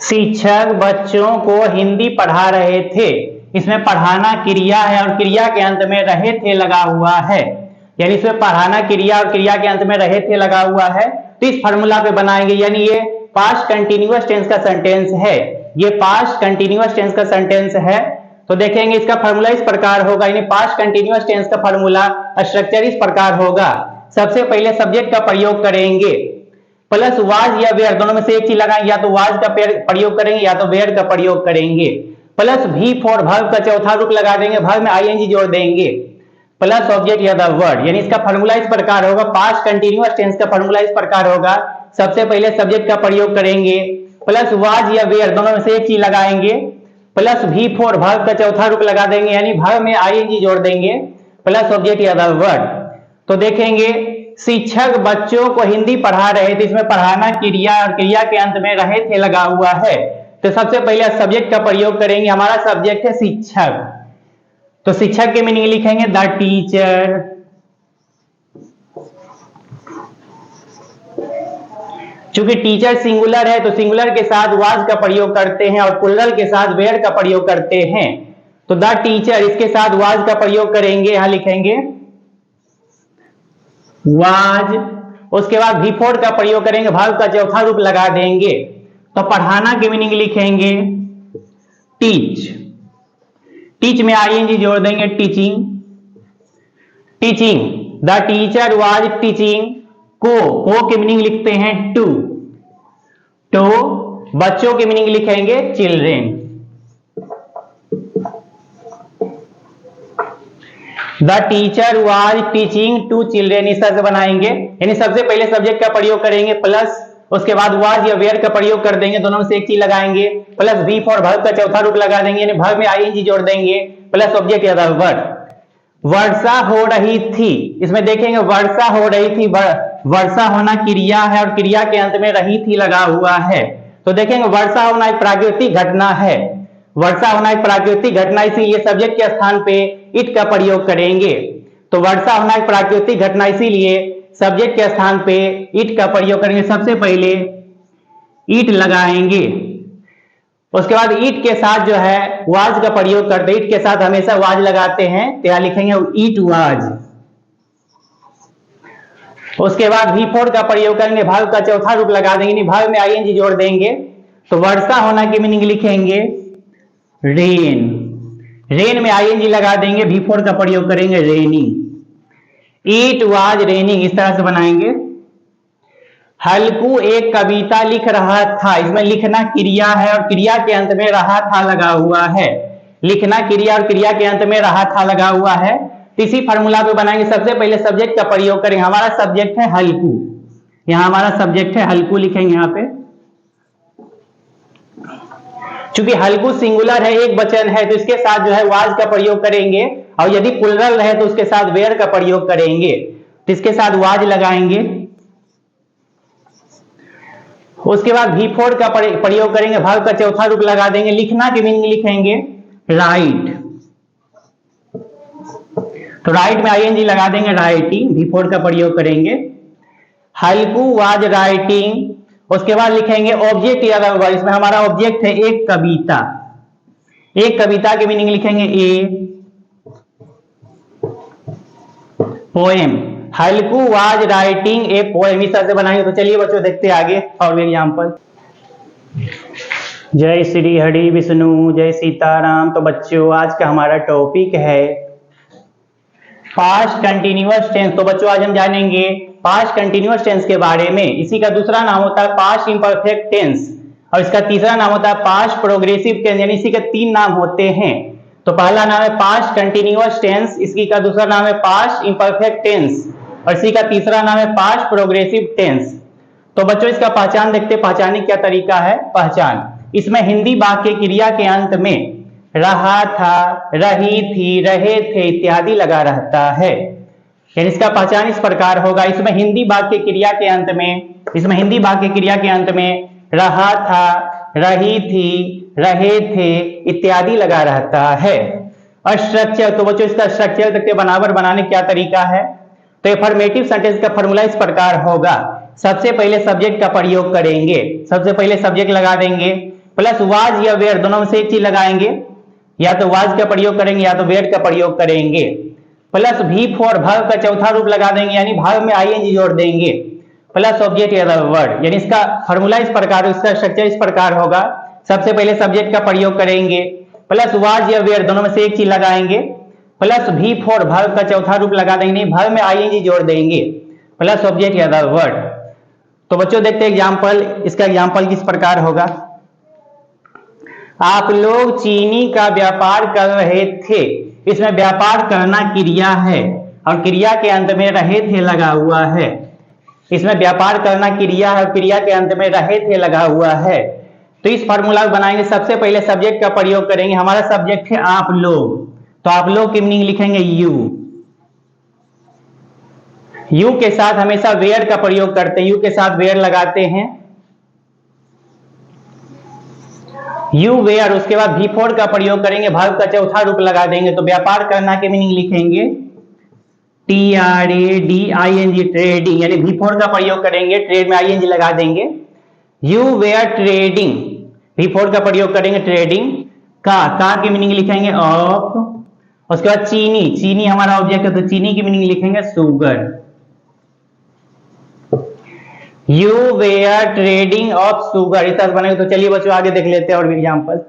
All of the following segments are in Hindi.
शिक्षक बच्चों को हिंदी पढ़ा रहे थे। इसमें पढ़ाना क्रिया है और क्रिया के अंत में रहे थे लगा हुआ है, यानी इसमें पढ़ाना क्रिया और क्रिया के अंत में रहे थे लगा हुआ है। तो इस फॉर्मूला पे बनाएंगे, यानी ये पास्ट कंटिन्यूअस टेंस का सेंटेंस है, ये पास्ट कंटिन्यूअस टेंस का सेंटेंस है। तो देखेंगे इसका फॉर्मूला इस प्रकार होगा, यानी पास्ट कंटिन्यूअस टेंस का फॉर्मूला स्ट्रक्चर इस प्रकार होगा। सबसे पहले सब्जेक्ट का प्रयोग करेंगे, प्लस वाज या वेयर, दोनों में से एक चीज लगाएंगे, या तो वाज का प्रयोग करेंगे या तो वेयर का प्रयोग करेंगे। प्लस भी फॉर वर्ब का चौथा रूप लगा देंगे, वर्ब में आईएनजी जोड़ देंगे, प्लस ऑब्जेक्ट या द वर्ड। यानी इसका फॉर्मूला इस प्रकार होगा, पास्ट कंटिन्यूअस टेंस का फॉर्मूला इस प्रकार होगा। सबसे पहले सब्जेक्ट का प्रयोग करेंगे, प्लस वाज या वेयर, दोनों में से एक चीज लगाएंगे, प्लस भी फॉर वर्ब का चौथा रूप लगा देंगे, यानी वर्ब में आईएनजी जोड़ देंगे, प्लस ऑब्जेक्ट या द वर्ड। तो देखेंगे शिक्षक बच्चों को हिंदी पढ़ा रहे थे, इसमें पढ़ाना क्रिया और क्रिया के अंत में रहे थे लगा हुआ है। तो सबसे पहले सब्जेक्ट का प्रयोग करेंगे, हमारा सब्जेक्ट है शिक्षक, तो शिक्षक के मीनिंग लिखेंगे द टीचर। चूंकि टीचर सिंगुलर है तो सिंगुलर के साथ वाज का प्रयोग करते हैं और प्लूरल के साथ वेयर का प्रयोग करते हैं। तो द टीचर, इसके साथ वाज का प्रयोग करेंगे, यहां लिखेंगे वाज। उसके बाद बिफोर का प्रयोग करेंगे, वर्ब का चौथा रूप लगा देंगे। तो पढ़ाना की मीनिंग लिखेंगे टीच, टीच में आईएनजी जोड़ देंगे, teaching. Teaching, the teacher was teaching को की मीनिंग लिखते हैं टू, तो बच्चों की मीनिंग लिखेंगे children. The teacher was teaching to children, इस तरह से बनाएंगे। यानी सबसे पहले सब्जेक्ट का प्रयोग करेंगे, प्लस उसके बाद वाज या वेयर का प्रयोग कर देंगे, दोनों में से एक चीज लगाएंगे, प्लस बी फॉर वर्ब का चौथा रूप लगा देंगे, यानी वर्ब में आईएनजी जोड़ देंगे, प्लस ऑब्जेक्ट या द वर्ड। वर्षा हो रही थी, इसमें देखेंगे वर्षा हो रही थी, वर्षा होना क्रिया है और क्रिया के अंत में रही थी लगा हुआ है। तो देखेंगे वर्षा होना एक प्राकृतिक घटना है, वर्षा होना एक प्राकृतिक घटना, इसीलिए सब्जेक्ट के स्थान पे इट का प्रयोग करेंगे। तो वर्षा होना एक प्राकृतिक घटना, इसीलिए सब्जेक्ट के स्थान पे इट का प्रयोग करेंगे। सबसे पहले इट लगाएंगे, उसके बाद इट के साथ जो है वाज का प्रयोग करते हैं, इट के साथ हमेशा वाज लगाते हैं, तो यहां लिखेंगे इट वाज। उसके बाद भी फोर का प्रयोग करेंगे, वर्ब का चौथा रूप लगा देंगे, वर्ब में आईएनजी जोड़ देंगे। तो वर्षा होना की मीनिंग लिखेंगे रेन, रेन में आईएनजी लगा देंगे, भी फोर का प्रयोग करेंगे रेनिंग। इट वाज रेनिंग, इस तरह से बनाएंगे। हल्कू एक कविता लिख रहा था, इसमें लिखना क्रिया है और क्रिया के अंत में रहा था लगा हुआ है, लिखना क्रिया और क्रिया के अंत में रहा था लगा हुआ है। तो इसी फॉर्मूला पे बनाएंगे, सबसे पहले सब्जेक्ट का प्रयोग करेंगे, हमारा सब्जेक्ट है हल्कू, यहां हमारा सब्जेक्ट है हल्कू लिखेंगे यहां पे। चूंकि हल्कू सिंगुलर है, एक वचन है, तो इसके साथ जो है वाज का प्रयोग करेंगे, और यदि प्लूरल है तो उसके साथ वेयर का प्रयोग करेंगे। तो इसके साथ वाज लगाएंगे, उसके बाद भी फोर का प्रयोग करेंगे, वर्ब का चौथा रूप लगा देंगे, लिखना की मीनिंग लिखेंगे राइट, तो राइट में आईएनजी लगा देंगे राइटिंग, भी फोर का प्रयोग करेंगे। हल्कू वाज राइटिंग, उसके बाद लिखेंगे ऑब्जेक्ट या द वर्ड, इसमें हमारा ऑब्जेक्ट है एक कविता, एक कविता की मीनिंग लिखेंगे a poem. Halku was writing a poem, इस तरह से बनाएंगे। तो चलिए बच्चों देखते हैं आगे और एग्जाम्पल। जय श्री हरि विष्णु, जय सीताराम। तो बच्चों आज का हमारा टॉपिक है पास्ट कंटिन्यूअस टेंस। तो बच्चों आज हम जानेंगे पास्ट कंटिन्यूअस टेंस के बारे में। इसी का दूसरा नाम होता है पास्ट इम्परफेक्ट टेंस, और इसका तीसरा नाम होता है पास्ट प्रोग्रेसिव टेंस, यानी इसी के तीन नाम होते हैं। तो पहला नाम है पास्ट कंटिन्यूअस टेंस, इसकी का दूसरा नाम है पास्ट इम्परफेक्ट टेंस, और इसी का तीसरा नाम है पास्ट प्रोग्रेसिव टेंस। तो बच्चों इसका पहचान देखते, पहचानने क्या तरीका है। पहचान, इसमें हिंदी वाक्य क्रिया के अंत में रहा था, रही थी, रहे थे इत्यादि लगा रहता है। यानी इसका पहचान इस प्रकार होगा, इसमें हिंदी वाक्य क्रिया के अंत में, इसमें हिंदी वाक्य क्रिया के अंत में रहा था, रही थी, रहे थे इत्यादि लगा रहता है। और स्ट्रक्चर, तो बच्चों इसका स्ट्रक्चर देखते बनावट बनाने क्या तरीका है। तो एफर्मेटिव सेंटेंस का फॉर्मूला इस प्रकार होगा, सबसे पहले सब्जेक्ट का प्रयोग करेंगे, सबसे पहले सब्जेक्ट लगा देंगे, प्लस वाज या वेयर, दोनों में से एक चीज लगाएंगे, या तो वाज का प्रयोग करेंगे या तो वेयर का प्रयोग करेंगे। प्लस भी फॉर, वर्ब का चौथा रूप लगा देंगे, यानी वर्ब में आईएनजी जोड़ देंगे, प्लस ऑब्जेक्ट या वर्ड। यानी इसका फॉर्मूला इस प्रकार, इसका स्ट्रक्चर इस प्रकार होगा। सबसे पहले सब्जेक्ट का प्रयोग करेंगे, प्लस वाज या वेयर, दोनों में से एक चीज लगाएंगे, प्लस भी फॉर, वर्ब का चौथा रूप लगा देंगे, वर्ब में आईएनजी जोड़ देंगे, प्लस ऑब्जेक्ट या वर्ड। तो बच्चों देखते हैं एग्जाम्पल, इसका एग्जाम्पल किस प्रकार होगा। आप लोग चीनी का व्यापार कर रहे थे, इसमें व्यापार करना क्रिया है और क्रिया के अंत में रहे थे लगा हुआ है। इसमें व्यापार करना क्रिया है और क्रिया के अंत में रहे थे लगा हुआ है। तो इस फॉर्मूला को बनाएंगे, सबसे पहले सब्जेक्ट का प्रयोग करेंगे। हमारा सब्जेक्ट है आप लोग, तो आप लोग की मीनिंग लिखेंगे यू। यू के साथ हमेशा वेयर का प्रयोग करते हैं, यू के साथ वेयर लगाते हैं, यू वेयर। उसके बाद भी फोर का प्रयोग करेंगे, वर्ब का चौथा रूप लगा देंगे, तो व्यापार करना के मीनिंग लिखेंगे TRADING, ट्रेडिंग, यानी भी फोर का प्रयोग करेंगे, ट्रेड में ING लगा देंगे। यू वेयर ट्रेडिंग, भी फोर का प्रयोग करेंगे, ट्रेडिंग का की मीनिंग लिखेंगे ऑफ। उसके बाद चीनी, चीनी हमारा ऑब्जेक्ट है, तो चीनी की मीनिंग लिखेंगे sugar. You were trading of sugar, इस तरह बनेगा। तो चलिए बच्चों आगे देख लेते हैं और भी एग्जाम्पल।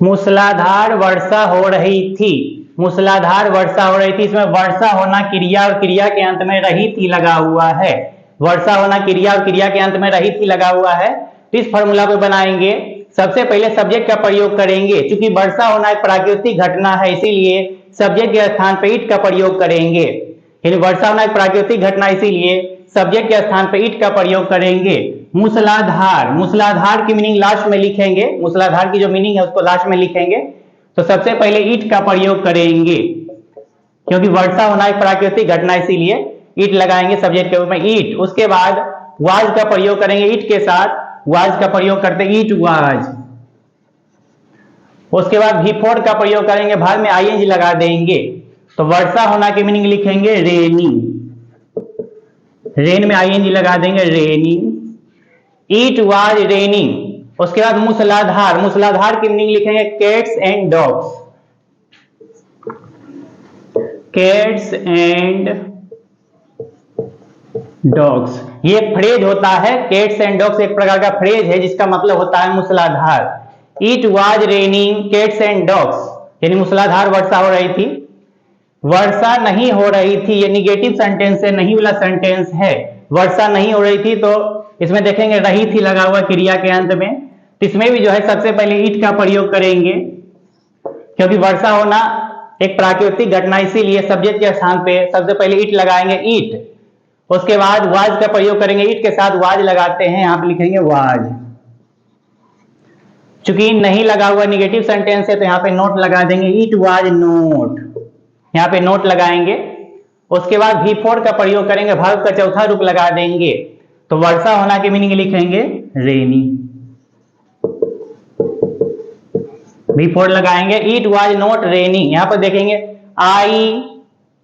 मूसलाधार वर्षा हो रही थी, मूसलाधार वर्षा हो रही थी, इसमें वर्षा होना क्रिया और क्रिया के अंत में रही थी लगा हुआ है। वर्षा होना क्रिया और क्रिया के अंत में रही थी लगा हुआ है। तो इस फॉर्मूला को बनाएंगे, सबसे पहले सब्जेक्ट का प्रयोग करेंगे, क्योंकि वर्षा होना एक प्राकृतिक घटना है, इसीलिए सब्जेक्ट के स्थान पर इट का प्रयोग करेंगे। यानी वर्षा होना एक प्राकृतिक घटना, इसीलिए सब्जेक्ट के स्थान पर इट का प्रयोग करेंगे। मूसलाधार, मूसलाधार की मीनिंग लास्ट में लिखेंगे, मूसलाधार की जो मीनिंग है उसको लास्ट में लिखेंगे। तो सबसे पहले ईट का प्रयोग करेंगे, क्योंकि वर्षा होना एक प्राकृतिक घटना, इसीलिए ईट लगाएंगे सब्जेक्ट के रूप में, ईट। उसके बाद वाज का प्रयोग करेंगे, ईट के साथ वाज का प्रयोग करते ईट वाज। उसके बाद भी फोर का प्रयोग करेंगे, वर्ब में ING लगा देंगे, तो वर्षा होना की मीनिंग लिखेंगे रेनी, रेन में ING लगा देंगे रेनी। It was raining. उसके बाद मूसलाधार, मूसलाधार की मीनिंग लिखेंगे cats and dogs, cats and dogs. ये एक फ्रेज होता है, कैट्स एंड डॉग्स एक प्रकार का फ्रेज है जिसका मतलब होता है मूसलाधार। It was raining cats and dogs, यानी मूसलाधार वर्षा हो रही थी। वर्षा नहीं हो रही थी, ये निगेटिव सेंटेंस है, नहीं वाला सेंटेंस है। वर्षा नहीं हो रही थी, तो इसमें देखेंगे रही थी लगा हुआ क्रिया के अंत में। तो इसमें भी जो है सबसे पहले ईट का प्रयोग करेंगे, क्योंकि वर्षा होना एक प्राकृतिक घटना, इसीलिए सब्जेक्ट के स्थान पे सबसे पहले ईट लगाएंगे, ईट। उसके बाद वाज का प्रयोग करेंगे, ईट के साथ वाज लगाते हैं, यहां पे लिखेंगे वाज। चूंकि नहीं लगा हुआ निगेटिव सेंटेंस है, तो यहाँ पे नोट लगा देंगे, ईट वाज नोट, यहाँ पे नोट लगाएंगे। उसके बाद भी फोर का प्रयोग करेंगे, वर्ब का चौथा रूप लगा देंगे, तो वर्षा होना की मीनिंग लिखेंगे रेनी, भी फोर लगाएंगे। इट वाज नॉट रेनी, यहां पर देखेंगे आई,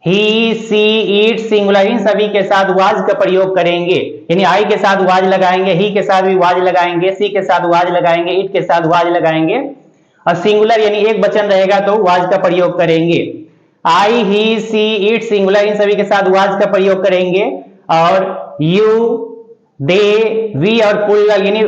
ही, सी, इट सिंगुलर, इन सभी के साथ वाज का प्रयोग करेंगे, यानी आई के साथ वाज लगाएंगे, ही के साथ भी वाज लगाएंगे, सी के साथ वाज लगाएंगे, इट के साथ वाज लगाएंगे, और सिंगुलर यानी एक वचन रहेगा तो वाज का प्रयोग करेंगे। आई, ही, सी, इट सिंगुलर, इन सभी के साथ वाज का प्रयोग करेंगे, और यू, दे, वी और प्लूरल यानी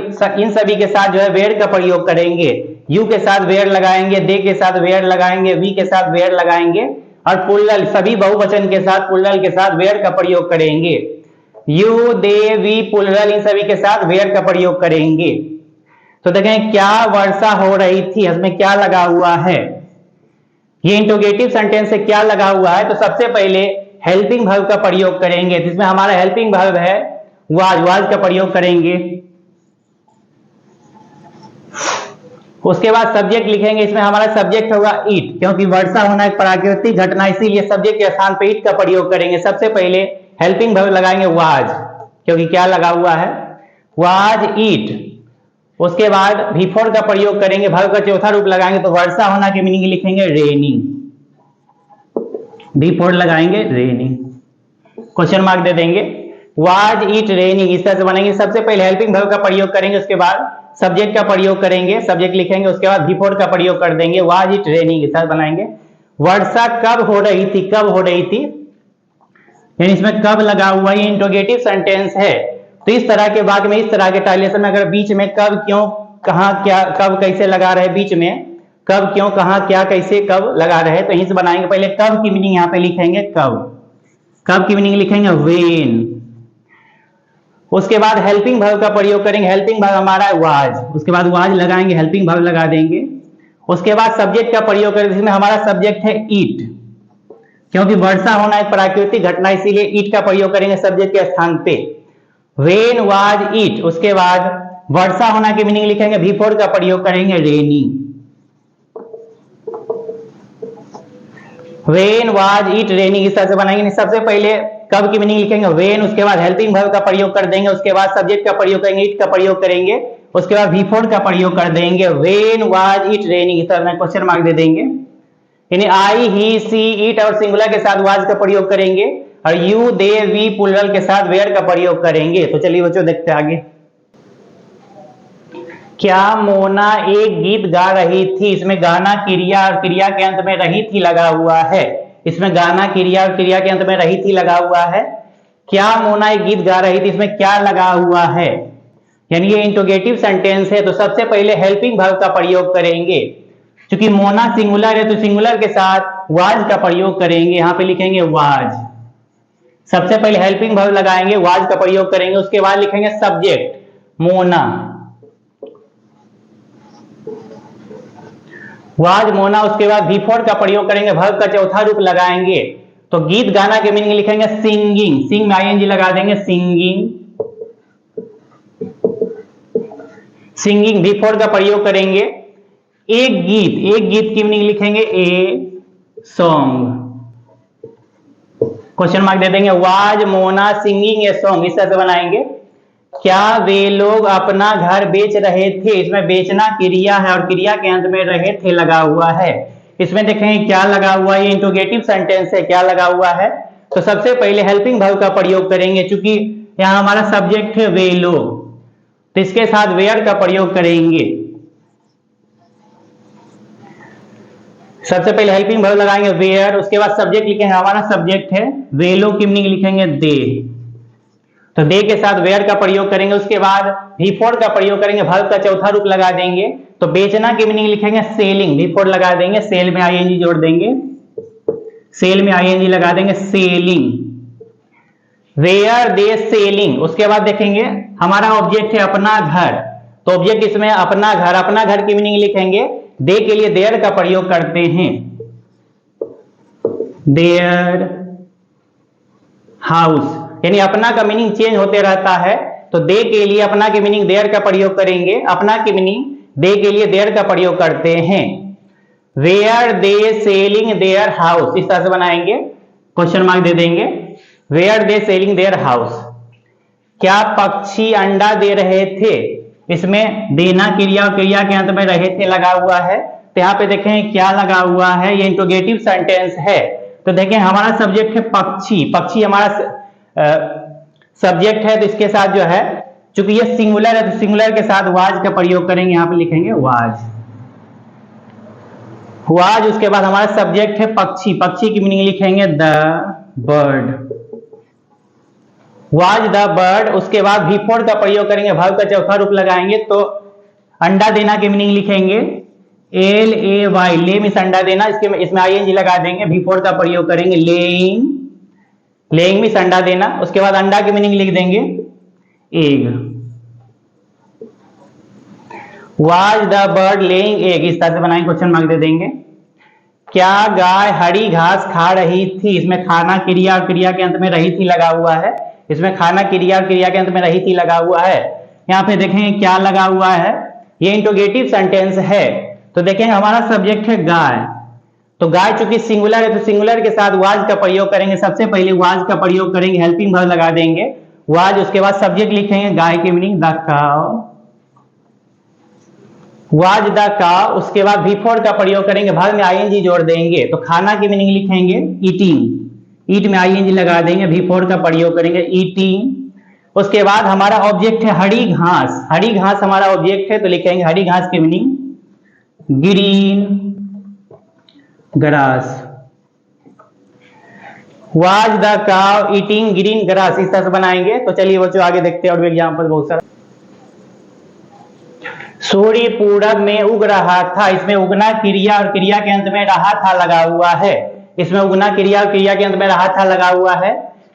इन सभी के साथ जो है वेयर का प्रयोग करेंगे। यू के साथ वेयर लगाएंगे, दे के साथ वेयर लगाएंगे, वी के साथ वेयर लगाएंगे, और प्लूरल सभी बहुवचन के साथ प्लूरल के साथ वेयर का प्रयोग करेंगे। यू, दे, वी, प्लूरल इन सभी के साथ वेयर का प्रयोग करेंगे। तो देखें क्या वर्षा हो रही थी, इसमें क्या लगा हुआ है, ये इंटरोगेटिव सेंटेंस से क्या लगा हुआ है। तो सबसे पहले हेल्पिंग वर्ब का प्रयोग करेंगे, जिसमें हमारा हेल्पिंग वर्ब है वाज, वाज का प्रयोग करेंगे। उसके बाद सब्जेक्ट लिखेंगे, इसमें हमारा सब्जेक्ट होगा ईट, क्योंकि वर्षा होना एक प्राकृतिक घटना, इसीलिए सब्जेक्ट के स्थान पे ईट का प्रयोग करेंगे। सबसे पहले हेल्पिंग वर्ब लगाएंगे वाज, क्योंकि क्या लगा हुआ है वाज ईट। उसके बाद भी फोर का प्रयोग करेंगे, वर्ब का चौथा रूप लगाएंगे, तो वर्षा होना की मीनिंग लिखेंगे रेनी, भी फोर लगाएंगे रेनी, क्वेश्चन मार्क दे देंगे। वाज इट रेनिंग, इस तरह से बनाएंगे। सबसे पहले हेल्पिंग वर्ब का प्रयोग करेंगे, उसके बाद सब्जेक्ट का प्रयोग करेंगे, सब्जेक्ट लिखेंगे, उसके बाद बिफोर का प्रयोग कर देंगे। वाज इट रेनिंग इस तरह बनाएंगे। वर्षा कब हो रही थी, कब हो रही थी, यानी इसमें कब लगा हुआ, ये इंट्रोगेटिव सेंटेंस है। तो इस तरह के वाक्य में, इस तरह के ट्रांसलेशन में अगर बीच में कब, क्यों, कहां, क्या, कब, कैसे लगा रहे, बीच में कब, क्यों, कहां, क्या, कैसे, कब लगा रहे, तो हिंस बनाएंगे। पहले कब की मीनिंग यहां पे लिखेंगे, कब की मीनिंग लिखेंगे व्हेन। उसके बाद हेल्पिंग वर्ब का प्रयोग करेंगे, हेल्पिंग वर्ब हमारा है वाज, उसके बाद वाज लगाएंगे, हेल्पिंग वर्ब लगा देंगे। उसके बाद सब्जेक्ट का प्रयोग करेंगे, जिसमें हमारा सब्जेक्ट है ईट, क्योंकि वर्षा होना एक प्राकृतिक घटना, इसीलिए ईट का प्रयोग करेंगे सब्जेक्ट के स्थान पे। वेन वाज ईट, उसके बाद वर्षा होना की मीनिंग लिखेंगे, बिफोर का प्रयोग करेंगे रेनी। वेन वाज इट रेनिंग इस तरह से बनाएंगे। सबसे पहले कब की मीनिंग लिखेंगे वेन, उसके बाद हेल्पिंग वर्ब का प्रयोग कर देंगे, उसके बाद सब्जेक्ट का प्रयोग करेंगे, इट का प्रयोग करेंगे, उसके बाद बिफोर का प्रयोग कर देंगे। वेन वाज इट रेनिंग इस तरह क्वेश्चन मार्क दे देंगे। यानी आई, ही, सी, इट और सिंगुलर के साथ वाज का प्रयोग करेंगे, और यू, दे, वी प्लूरल के साथ वेयर का प्रयोग करेंगे। तो चलिए बच्चों देखते हैं आगे। क्या मोना एक गीत गा रही थी, इसमें गाना क्रिया और क्रिया के अंत में रही थी लगा हुआ है। इसमें गाना क्रिया और क्रिया के अंत में रही थी लगा हुआ है। क्या मोना एक गीत गा रही थी, इसमें क्या लगा हुआ है, यानी ये इंट्रोगेटिव सेंटेंस है। तो सबसे पहले हेल्पिंग वर्ब का प्रयोग करेंगे, क्योंकि मोना सिंगुलर है तो सिंगुलर के साथ वाज का प्रयोग करेंगे। यहां पे लिखेंगे वाज, सबसे पहले हेल्पिंग वर्ब लगाएंगे, वाज का प्रयोग करेंगे, उसके बाद लिखेंगे सब्जेक्ट मोना, वाज मोना, उसके बाद बिफोर का प्रयोग करेंगे, वर्ब का चौथा रूप लगाएंगे। तो गीत गाना के मीनिंग लिखेंगे सिंगिंग, सिंग में आईएनजी लगा देंगे, सिंगिंग, सिंगिंग बिफोर का प्रयोग करेंगे। एक गीत, एक गीत की मीनिंग लिखेंगे ए सॉन्ग, क्वेश्चन मार्क दे देंगे। Was Mona singing a song इस तरह से बनाएंगे। क्या वे लोग अपना घर बेच रहे थे, इसमें बेचना क्रिया है और क्रिया के अंत में रहे थे लगा हुआ है। इसमें देखेंगे क्या लगा हुआ है, ये इंट्रोगेटिव सेंटेंस है, क्या लगा हुआ है। तो सबसे पहले हेल्पिंग वर्ब का प्रयोग करेंगे, क्योंकि यहां हमारा सब्जेक्ट है वे लोग, तो इसके साथ वेयर का प्रयोग करेंगे। सबसे पहले हेल्पिंग वर्ब लगाएंगे वेयर, उसके बाद सब्जेक्ट लिखेंगे, हमारा सब्जेक्ट है वे लोग की मीनिंग लिखेंगे दे, तो दे के साथ वेयर का प्रयोग करेंगे। उसके बाद बिफोर का प्रयोग करेंगे, वर्ब का चौथा रूप लगा देंगे। तो बेचना की मीनिंग लिखेंगे सेलिंग, बिफोर लगा देंगे, सेल में आईएनजी जोड़ देंगे, सेल में आईएनजी लगा देंगे, सेलिंग। वेयर दे सेलिंग, उसके बाद देखेंगे हमारा ऑब्जेक्ट है अपना घर, तो ऑब्जेक्ट इसमें अपना घर, अपना घर की मीनिंग लिखेंगे, दे के लिए देयर का प्रयोग करते हैं, देयर हाउस, यानी अपना का मीनिंग चेंज होते रहता है। तो दे के लिए अपना की मीनिंग देयर का प्रयोग करेंगे, अपना की मीनिंग दे के लिए देयर का प्रयोग करते हैं। Were they selling their house इस तरह से बनाएंगे, क्वेश्चन मार्क दे देंगे, were they selling their house. क्या पक्षी अंडा दे रहे थे, इसमें देना क्रिया और क्रिया के अंत में रहे थे लगा हुआ है। तो यहाँ पे देखें क्या लगा हुआ है, ये इंट्रोगेटिव सेंटेंस है। तो देखें हमारा सब्जेक्ट है पक्षी, पक्षी हमारा सब्जेक्ट है, तो इसके साथ जो है चूंकि ये सिंगुलर है तो सिंगुलर के साथ वाज का प्रयोग करेंगे, यहां पे लिखेंगे वाज, वाज। उसके बाद हमारा सब्जेक्ट है पक्षी, पक्षी की मीनिंग लिखेंगे the bird, was the bird. उसके बाद बिफोर का प्रयोग करेंगे, वर्ब का चौथा रूप लगाएंगे, तो अंडा देना की मीनिंग लिखेंगे एल ए वाई, ले मिस अंडा देना, इसमें आईएनजी लगा देंगे, बिफोर का प्रयोग करेंगे लेइंग, लेइंग मिस अंडा देना। उसके बाद अंडा की मीनिंग लिख देंगे egg, was the bird laying egg इस तरह से बनाएंगे, क्वेश्चन मार्क दे देंगे। क्या गाय हरी घास खा रही थी, इसमें खाना क्रिया और क्रिया के अंत में रही थी लगा हुआ है, इसमें खाना क्रिया और क्रिया के अंत में रही थी लगा हुआ है। यहाँ पे देखेंगे क्या लगा हुआ है, ये इंट्रोगेटिव सेंटेंस है। तो देखेंगे हमारा सब्जेक्ट है गाय, तो गाय चूंकि सिंगुलर है तो सिंगुलर के साथ वाज का प्रयोग करेंगे, सबसे पहले वाज का प्रयोग करेंगे, हेल्पिंग वर्ब लगा देंगे वाज, उसके बाद सब्जेक्ट लिखेंगे गाय की meaning the cow, was the cow. उसके बाद बिफोर का प्रयोग करेंगे, वर्ब में आईएनजी जोड़ देंगे, तो खाना की मीनिंग लिखेंगे ईटिंग, ईट में आईएनजी लगा देंगे, बिफोर का प्रयोग करेंगे ईटिंग उसके बाद हमारा ऑब्जेक्ट है हरी घास, हरी घास हमारा ऑब्जेक्ट है, तो लिखेंगे हरी घास की meaning green grass. Was the काव ईटिंग ग्रीन ग्रास, इस तरह से बनाएंगे। तो चलिए बच्चों आगे देखते हैं और भी एग्जाम्पल बहुत सारा। सूर्य पूरब में उग रहा था, इसमें उगना क्रिया और क्रिया के अंत में रहा था लगा हुआ है। इसमें उगना क्रिया और क्रिया के अंत में रहा था लगा हुआ है।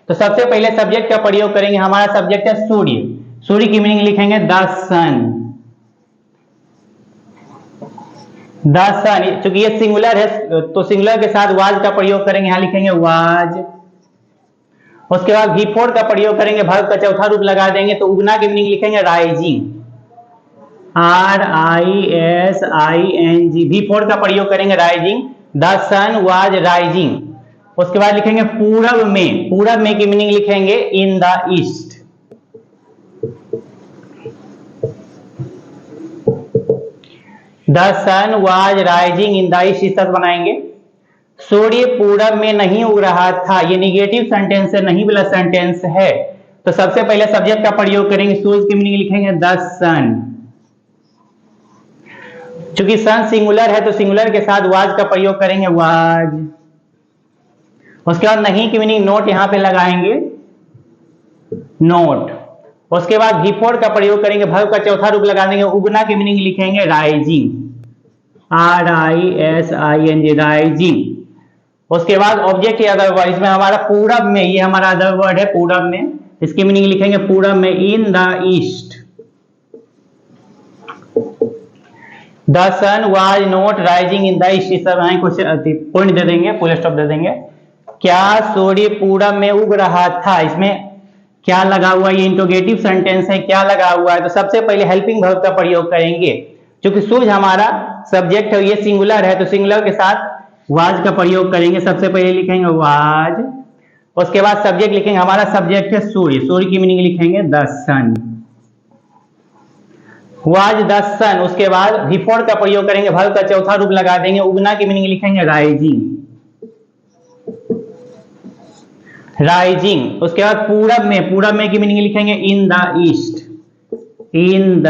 तो सबसे पहले सब्जेक्ट का प्रयोग करेंगे, हमारा सब्जेक्ट है सूर्य, सूर्य की मीनिंग लिखेंगे द सन, द सन। चूंकि ये सिंगुलर है तो सिंगुलर के साथ वाज का प्रयोग करेंगे, यहां लिखेंगे वाज। उसके बाद V4 का प्रयोग करेंगे, वर्ब का चौथा रूप लगा देंगे, तो उगना की मीनिंग लिखेंगे राइजिंग, RISING। V4 का प्रयोग करेंगे rising, the sun was rising. उसके बाद लिखेंगे पूरब में, पूरब में की मीनिंग लिखेंगे in the east, the sun was rising in the east, इस तरह बनाएंगे। सूर्य पूरब में नहीं उग रहा था, ये निगेटिव सेंटेंस है, नहीं वाला सेंटेंस है। तो सबसे पहले सब्जेक्ट का प्रयोग करेंगे, सूर्य की मीनिंग लिखेंगे द सन। चूंकि सन सिंगुलर है तो सिंगुलर के साथ वाज का प्रयोग करेंगे वाज। उसके बाद नहीं की मीनिंग नोट यहां पे लगाएंगे नोट। उसके बाद V4 का प्रयोग करेंगे, वर्ब का चौथा रूप लगा देंगे, उगना की मीनिंग लिखेंगे राइजिंग, RISING राइजिंग। उसके बाद ऑब्जेक्ट या अदर वर्ड, इसमें हमारा पूरब में, ये हमारा अदर वर्ड है पूरब में, इसकी मीनिंग लिखेंगे पूरब में in the east, the sun was not rising in the east, इस तरह कुछ पॉइंट दे देंगे, फुल स्टॉप दे देंगे। क्या सूर्य पूरब में उग रहा था, इसमें क्या लगा हुआ, ये इंट्रोगेटिव सेंटेंस है, क्या लगा हुआ है। तो सबसे पहले हेल्पिंग वर्ब का प्रयोग करेंगे, क्योंकि सूर्य हमारा सब्जेक्ट है, ये सिंगुलर है, तो सिंगुलर के साथ वाज का प्रयोग करेंगे। सबसे पहले लिखेंगे वाज, उसके बाद सब्जेक्ट लिखेंगे, हमारा सब्जेक्ट है सूर्य, सूर्य की मीनिंग लिखेंगे the sun, was the sun. उसके बाद V4 का प्रयोग करेंगे, वर्ब का चौथा रूप लगा देंगे, उगना की मीनिंग लिखेंगे राइजिंग, राइजिंग। उसके बाद पूरब में, पूरब में की मीनिंग लिखेंगे in the east, in the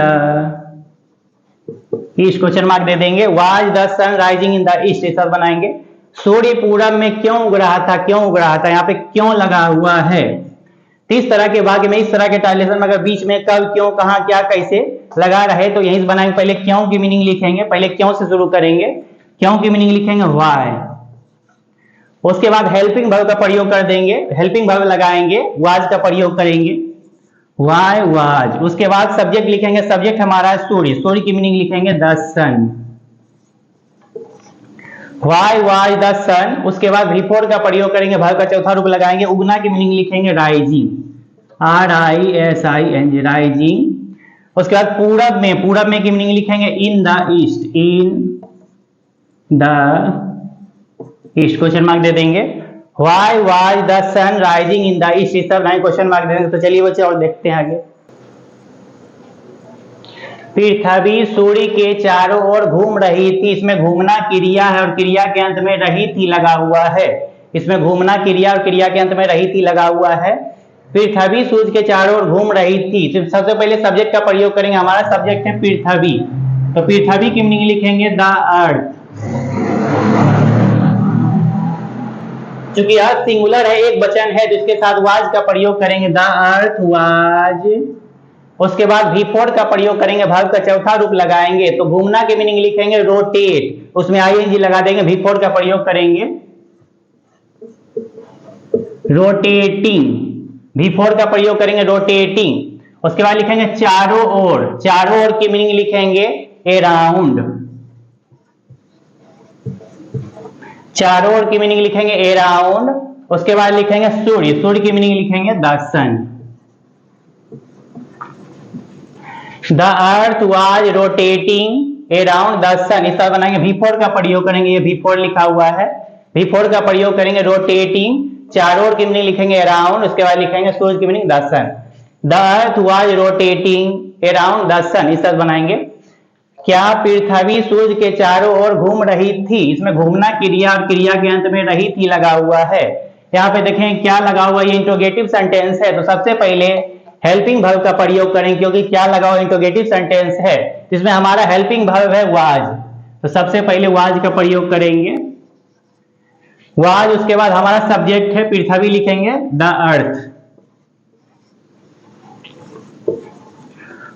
east, question mark दे देंगे। Was the sun rising in the east, इस तरह बनाएंगे। सूर्य पूरब में क्यों उग रहा था, क्यों उग रहा था, यहाँ पे क्यों लगा हुआ है। तो इस तरह के वाक्य में, इस तरह के ट्रांसलेशन में अगर बीच में कब, क्यों, कहां, क्या, कैसे लगा रहे तो यहीं से बनाएंगे। पहले क्यों की मीनिंग लिखेंगे, पहले क्यों से शुरू करेंगे, क्यों की मीनिंग लिखेंगे व्हाई। उसके बाद हेल्पिंग वर्ब का प्रयोग कर देंगे, हेल्पिंग वर्ब लगाएंगे, वाज का प्रयोग करेंगे, वाई वाज। उसके बाद सब्जेक्ट लिखेंगे, सब्जेक्ट हमारा सूर्य, सूर्य की मीनिंग लिखेंगे the sun, why was the sun. उसके बाद V4 का प्रयोग करेंगे, वर्ब का चौथा रूप लगाएंगे, उगना की मीनिंग लिखेंगे राइजिंग, RISING राइजिंग। उसके बाद पूरब में, पूरब में की मीनिंग लिखेंगे in the east, in the east, question mark दे देंगे। Why was the sun rising in the east, इस तरह क्वेश्चन मार्क दे देंगे। तो चलिए बच्चे और देखते हैं आगे। पृथ्वी सूर्य के चारों ओर घूम रही थी, इसमें घूमना क्रिया है और क्रिया के अंत में रही थी लगा हुआ है, इसमें घूमना क्रिया और क्रिया के अंत में रही थी लगा हुआ है। पृथ्वी सूर्य के चारों ओर घूम रही थी, तो सबसे पहले सब्जेक्ट का प्रयोग करेंगे, हमारा सब्जेक्ट है पृथ्वी, तो पृथ्वी की मीनिंग लिखेंगे द अर्थ। चूंकि अर्थ सिंगुलर है, एक वचन है, जिसके साथ वाज का प्रयोग करेंगे, द अर्थ वाज। उसके बाद V4 का प्रयोग करेंगे, वर्ब का चौथा रूप लगाएंगे, तो घूमना की मीनिंग लिखेंगे रोटेट, उसमें ING लगा देंगे, V4 का प्रयोग करेंगे रोटेटिंग, V4 का प्रयोग करेंगे रोटेटिंग। उसके बाद लिखेंगे चारों ओर, चारों ओर की मीनिंग लिखेंगे अराउंड, चारों ओर की मीनिंग लिखेंगे अराउंड। उसके बाद लिखेंगे सूर्य, सूर्य की मीनिंग लिखेंगे the sun, the earth was rotating around the sun, इस तरह बनाएंगे। V4 का प्रयोग करेंगे, ये V4 लिखा हुआ है, V4 का प्रयोग करेंगे रोटेटिंग, चारों ओर की मीनिंग लिखेंगे अराउंड। उसके बाद लिखेंगे सूर्य की meaning the sun, the earth was rotating around the sun, इस तरह बनाएंगे। क्या पृथ्वी सूर्य के चारों ओर घूम रही थी, इसमें घूमना क्रिया और क्रिया के अंत में रही थी लगा हुआ है। यहाँ पे देखें क्या लगा हुआ, ये इंट्रोगेटिव सेंटेंस है, तो सबसे पहले हेल्पिंग वर्ब का प्रयोग करें, क्योंकि क्या लगा हुआ इंट्रोगेटिव सेंटेंस है, इसमें हमारा हेल्पिंग वर्ब है वाज। तो सबसे पहले वाज का प्रयोग करेंगे, वाज। उसके बाद हमारा सब्जेक्ट है पृथ्वी, लिखेंगे द अर्थ,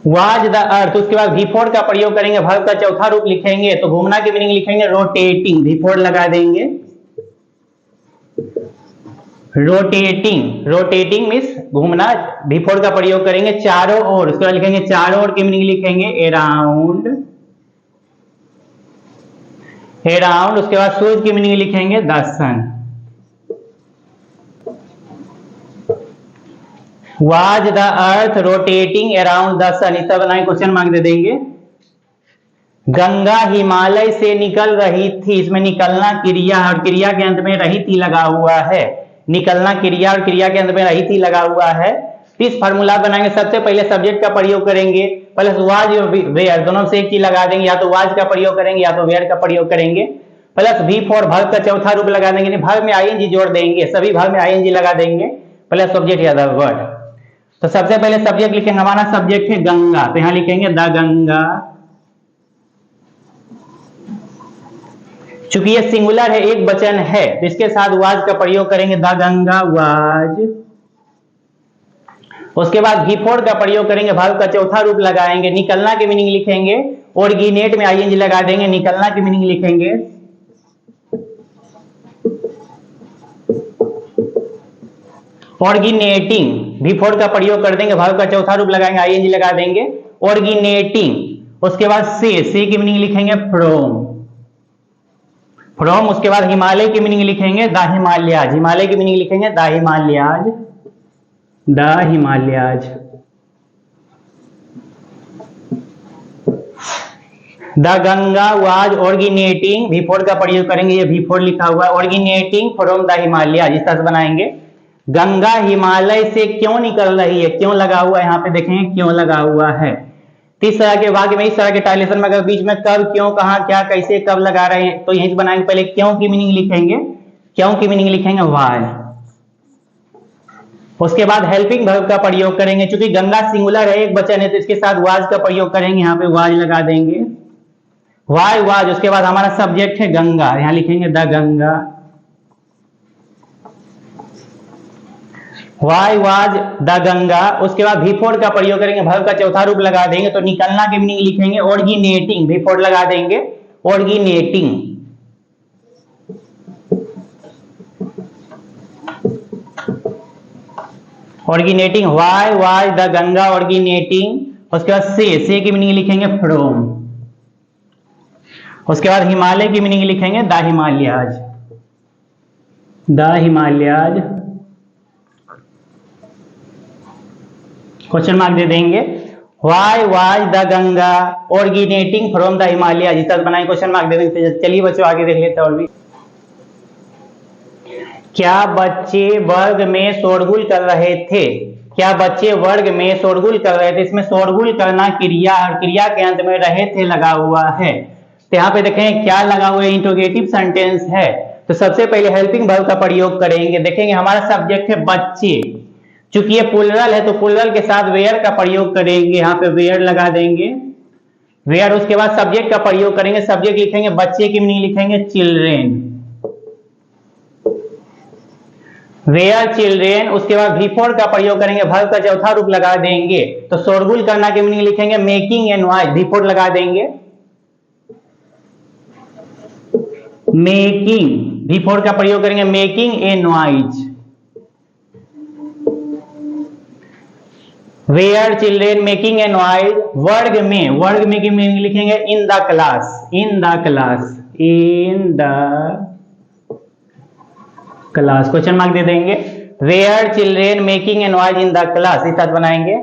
वाज द अर्थ। उसके बाद V4 का प्रयोग करेंगे, वर्ब का चौथा रूप लिखेंगे, तो घूमना की मीनिंग लिखेंगे रोटेटिंग, V4 लगा देंगे, रोटेटिंग, रोटेटिंग मीन्स घूमना, V4 का प्रयोग करेंगे चारों ओर। उसके बाद लिखेंगे चारों ओर की मीनिंग लिखेंगे अराउंड, अराउंड। उसके बाद सूरज की मीनिंग लिखेंगे the sun, was the earth rotating around the sun. इस तरह बनाए क्वेश्चन मार्क दे देंगे। गंगा हिमालय से निकल रही थी, इसमें निकलना क्रिया और क्रिया के अंत में रही थी लगा हुआ है, निकलना क्रिया और क्रिया के अंत में रही थी लगा हुआ है। इस फार्मूला बनाएंगे, सबसे पहले सब्जेक्ट का प्रयोग करेंगे, प्लस वाज और वेयर दोनों से एक चीज लगा देंगे, या तो वाज का प्रयोग करेंगे या तो वेयर का प्रयोग करेंगे, प्लस V4 वर्ब का चौथा रूप लगा देंगे, वर्ब में आईएनजी जोड़ देंगे, सभी वर्ब में आईएनजी लगा देंगे, प्लस सब्जेक्ट या द वर्ड। तो सबसे पहले सब्जेक्ट लिखेंगे, हमारा सब्जेक्ट है गंगा, तो यहां लिखेंगे द गंगा। चूंकि ये सिंगुलर है, एक वचन है, तो इसके साथ वाज का प्रयोग करेंगे, द गंगा वाज। उसके बाद V4 का प्रयोग करेंगे, वर्ब का चौथा रूप लगाएंगे, निकलना की मीनिंग लिखेंगे, ओरिजिनेट में आईएनजी लगा देंगे, निकलना की मीनिंग लिखेंगे ऑर्गेनेटिंग, V4 का प्रयोग कर देंगे, वर्ब का चौथा रूप लगाएंगे, आईएनजी लगा देंगे, ऑर्गेनेटिंग। उसके बाद से की मीनिंग लिखेंगे फ्रॉम, फ्रॉम। उसके बाद हिमालय की मीनिंग लिखेंगे द हिमालयाज, हिमालय की मीनिंग लिखेंगे the Himalayas, the Himalayas. The Ganga was originating, V4 का प्रयोग करेंगे, ये V4 लिखा हुआ है, ऑर्गेनेटिंग फ्रॉम द हिमालयाज। इस तरह से बनाएंगे। गंगा हिमालय से क्यों निकल रही है, क्यों लगा हुआ है, यहाँ पे देखेंगे क्यों लगा हुआ है। इस तरह के वाक्य में, इस तरह के टाइलेशन में अगर बीच में कब, क्यों, कहां, क्या, कैसे, कब लगा रहे हैं, तो यहीं बनाएंगे। पहले क्यों की मीनिंग लिखेंगे, क्यों की मीनिंग लिखेंगे व्हाई। उसके बाद हेल्पिंग वर्ब का प्रयोग करेंगे, क्योंकि गंगा सिंगुलर है, एक वचन है, तो इसके साथ वाज का प्रयोग करेंगे, यहाँ पे वाज लगा देंगे, वाई वाज। उसके बाद हमारा सब्जेक्ट है गंगा, यहाँ लिखेंगे the Ganga, Y was the Ganga. उसके बाद V4 का प्रयोग करेंगे, वर्ब का चौथा रूप लगा देंगे, तो निकलना की मीनिंग लिखेंगे ऑर्गेनेटिंग, V4 लगा देंगे, ऑर्गेनेटिंग, ऑर्गेनेटिंग, वाई वाज द गंगा ऑर्गेनेटिंग। उसके बाद से की मीनिंग लिखेंगे फ्रॉम। उसके बाद हिमालय की मीनिंग लिखेंगे the Himalayas, the Himalayas. Question mark दे देंगे। Why was the Ganga originating from the Himalayas, इस तरह बनाए क्वेश्चन मार्क दे देंगे। चलिए बच्चों आगे देख लेते हैं और भी। क्या बच्चे वर्ग में शोरगुल कर रहे थे, क्या बच्चे वर्ग में शोरगुल कर रहे थे, इसमें शोरगुल करना क्रिया और क्रिया के अंत में रहे थे लगा हुआ है। तो यहाँ पे देखें क्या लगा हुआ है, इंट्रोगेटिव सेंटेंस है। तो सबसे पहले हेल्पिंग वर्ब का प्रयोग करेंगे, देखेंगे हमारा सब्जेक्ट है बच्चे, चूंकि ये प्लुरल है तो प्लुरल के साथ वेयर का प्रयोग करेंगे, यहाँ पे वेयर लगा देंगे, वेयर। उसके बाद सब्जेक्ट का प्रयोग करेंगे, सब्जेक्ट लिखेंगे बच्चे की मीनिंग लिखेंगे चिल्ड्रेन, वेयर चिल्ड्रेन। उसके बाद V4 का प्रयोग करेंगे, वर्ब का चौथा रूप लगा देंगे, तो शोरगुल करना की मीनिंग लिखेंगे मेकिंग ए नॉइज, V4 लगा देंगे, मेकिंग, V4 का प्रयोग करेंगे making a noise. Were children making a noise. वर्ग में, वर्ग में की मीनिंग लिखेंगे in the class, in the class, in the class. Question mark दे देंगे। Were children making a noise in the class, इस तरह बनाएंगे।